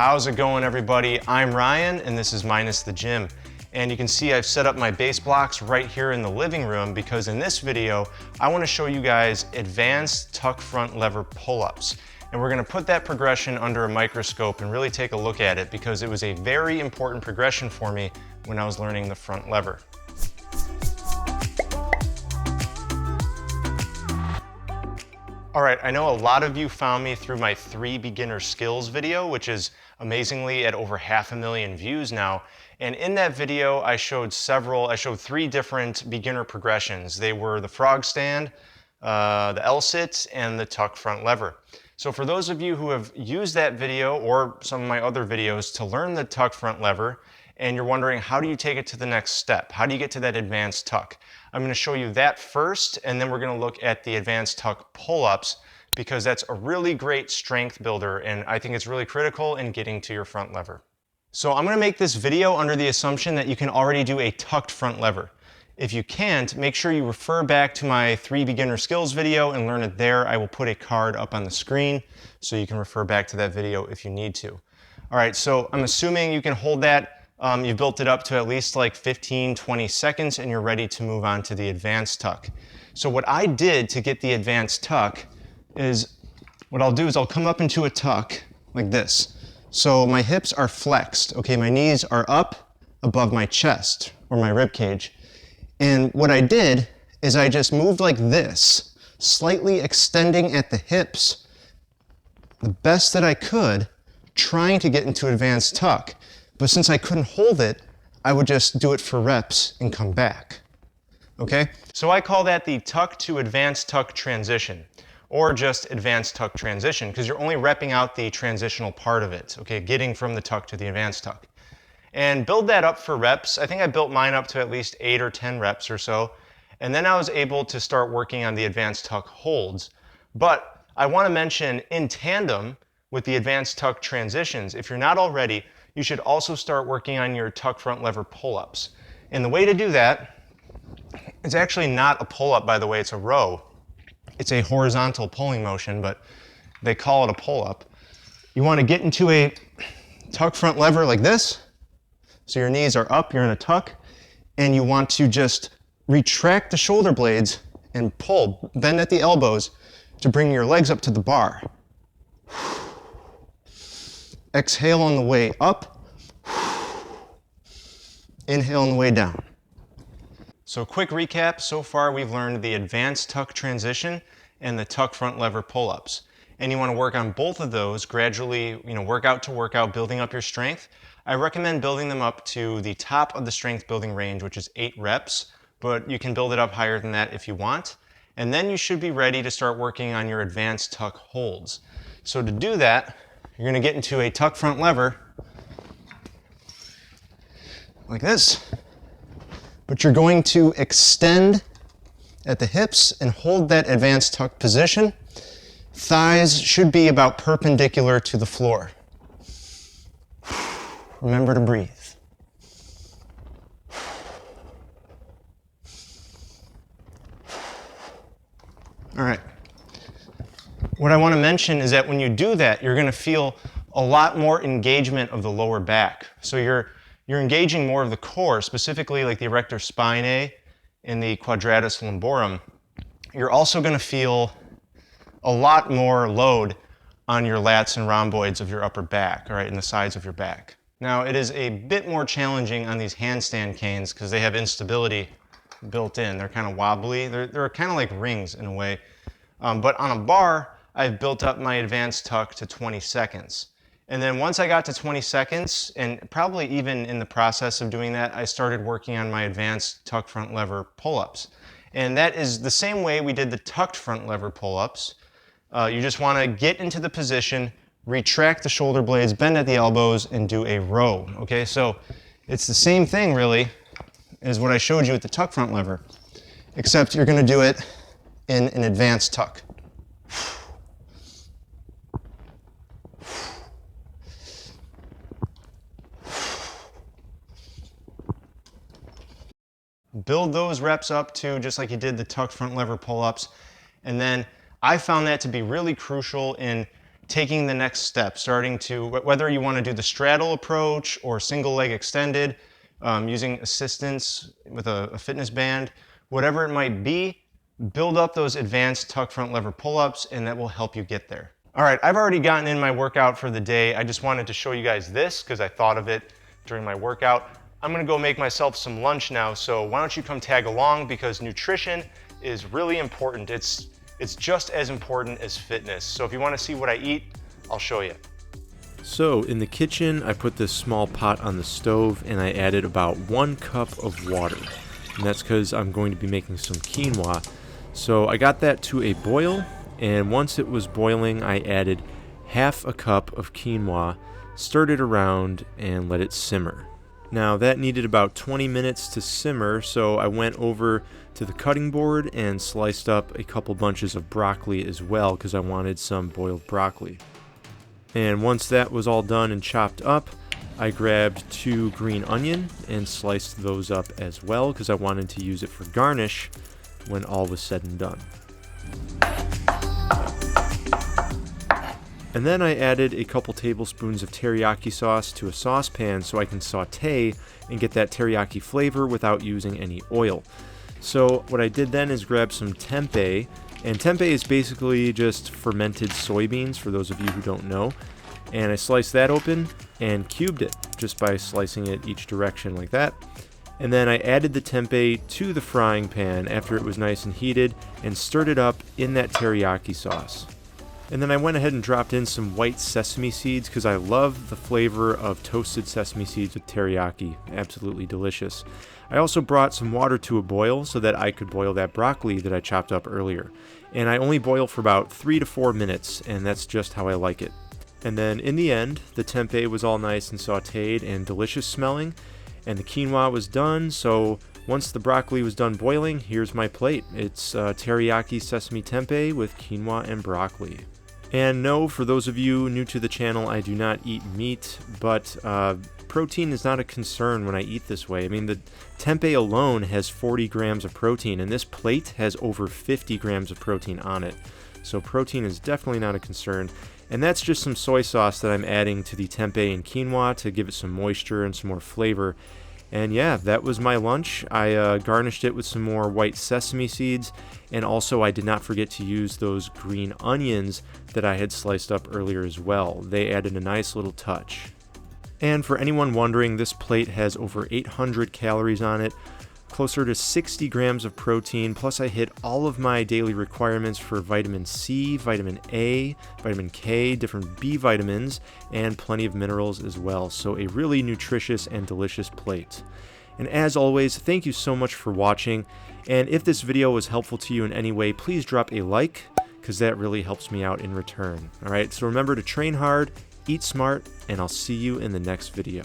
How's it going, everybody? I'm Ryan and this is Minus the Gym. And you can see I've set up my base blocks right here in the living room because in this video, I want to show you guys advanced tuck front lever pull-ups. And we're going to put that progression under a microscope and really take a look at it because it was a very important progression for me when I was learning the front lever. All right, I know a lot of you found me through my 3 beginner skills video, which is amazingly at over 500,000 views now. And in that video, I showed 3 different beginner progressions. They were the frog stand, the L-sit, and the tuck front lever. So for those of you who have used that video or some of my other videos to learn the tuck front lever, and you're wondering how do you take it to the next step? How do you get to that advanced tuck? I'm going to show you that first, and then we're going to look at the advanced tuck pull-ups because that's a really great strength builder, and I think it's really critical in getting to your front lever. So I'm going to make this video under the assumption that you can already do a tucked front lever. If you can't, make sure you refer back to my 3 beginner skills video and learn it there. I will put a card up on the screen so you can refer back to that video if you need to. All right, so I'm assuming you can hold that. You've built it up to at least like 15, 20 seconds and you're ready to move on to the advanced tuck. So what I did to get the advanced tuck is, what I'll do is I'll come up into a tuck like this. So my hips are flexed, okay? My knees are up above my chest or my rib cage. And what I did is I just moved like this, slightly extending at the hips the best that I could, trying to get into advanced tuck. But since I couldn't hold it, I would just do it for reps and come back, okay? So I call that the tuck to advanced tuck transition, or just advanced tuck transition, because you're only repping out the transitional part of it, okay? Getting from the tuck to the advanced tuck. And build that up for reps. I think I built mine up to at least 8 or 10 reps or so. And then I was able to start working on the advanced tuck holds. But I want to mention in tandem with the advanced tuck transitions, if you're not already, you should also start working on your tuck front lever pull-ups. And the way to do that, it's actually not a pull-up, by the way, it's a row. It's a horizontal pulling motion, but they call it a pull-up. You want to get into a tuck front lever like this. So your knees are up, you're in a tuck, and you want to just retract the shoulder blades and pull, bend at the elbows to bring your legs up to the bar. Exhale on the way up. Inhale on the way down. So quick recap, so far we've learned the advanced tuck transition and the tuck front lever pull-ups. And you want to work on both of those gradually, workout to workout, building up your strength. I recommend building them up to the top of the strength building range, which is 8 reps, but you can build it up higher than that if you want. And then you should be ready to start working on your advanced tuck holds. So to do that, you're going to get into a tuck front lever like this, but you're going to extend at the hips and hold that advanced tuck position. Thighs should be about perpendicular to the floor. Remember to breathe. All right. What I want to mention is that when you do that, you're going to feel a lot more engagement of the lower back. So you're engaging more of the core, specifically like the erector spinae and the quadratus lumborum. You're also going to feel a lot more load on your lats and rhomboids of your upper back, all right, and the sides of your back. Now, it is a bit more challenging on these handstand canes because they have instability built in. They're kind of wobbly. They're kind of like rings in a way. But on a bar, I've built up my advanced tuck to 20 seconds. And then once I got to 20 seconds, and probably even in the process of doing that, I started working on my advanced tuck front lever pull-ups. And that is the same way we did the tucked front lever pull-ups. You just want to get into the position, retract the shoulder blades, bend at the elbows, and do a row. Okay, so it's the same thing really as what I showed you with the tuck front lever, except you're going to do it in an advanced tuck. Build those reps up to just like you did the tucked front lever pull-ups. And then I found that to be really crucial in taking the next step, starting to, whether you want to do the straddle approach or single leg extended, using assistance with a fitness band, whatever it might be, build up those advanced tuck front lever pull-ups, and that will help you get there. All right, I've already gotten in my workout for the day. I just wanted to show you guys this because I thought of it during my workout. I'm gonna go make myself some lunch now, so why don't you come tag along, because nutrition is really important. It's just as important as fitness. So if you wanna see what I eat, I'll show you. So in the kitchen, I put this small pot on the stove and I added about 1 cup of water. And that's because I'm going to be making some quinoa. So I got that to a boil, and once it was boiling, I added half a cup of quinoa, stirred it around, and let it simmer. Now that needed about 20 minutes to simmer, so I went over to the cutting board and sliced up a couple bunches of broccoli as well, because I wanted some boiled broccoli. And once that was all done and chopped up, I grabbed 2 green onion and sliced those up as well, because I wanted to use it for garnish when all was said and done. And then I added a couple tablespoons of teriyaki sauce to a saucepan so I can saute and get that teriyaki flavor without using any oil. So what I did then is grab some tempeh, and tempeh is basically just fermented soybeans for those of you who don't know. And I sliced that open and cubed it just by slicing it each direction like that. And then I added the tempeh to the frying pan after it was nice and heated and stirred it up in that teriyaki sauce. And then I went ahead and dropped in some white sesame seeds because I love the flavor of toasted sesame seeds with teriyaki. Absolutely delicious. I also brought some water to a boil so that I could boil that broccoli that I chopped up earlier. And I only boil for about 3 to 4 minutes, and that's just how I like it. And then in the end, the tempeh was all nice and sauteed and delicious smelling, and the quinoa was done. So once the broccoli was done boiling, here's my plate. It's teriyaki sesame tempeh with quinoa and broccoli. And no, for those of you new to the channel, I do not eat meat, but protein is not a concern when I eat this way. I mean, the tempeh alone has 40 grams of protein, and this plate has over 50 grams of protein on it. So protein is definitely not a concern. And that's just some soy sauce that I'm adding to the tempeh and quinoa to give it some moisture and some more flavor. And yeah, that was my lunch. I garnished it with some more white sesame seeds, and also I did not forget to use those green onions that I had sliced up earlier as well. They added a nice little touch. And for anyone wondering, this plate has over 800 calories on it, closer to 60 grams of protein, plus I hit all of my daily requirements for vitamin C, vitamin A, vitamin K, different B vitamins, and plenty of minerals as well. So a really nutritious and delicious plate. And as always, thank you so much for watching. And if this video was helpful to you in any way, please drop a like, because that really helps me out in return. All right, so remember to train hard, eat smart, and I'll see you in the next video.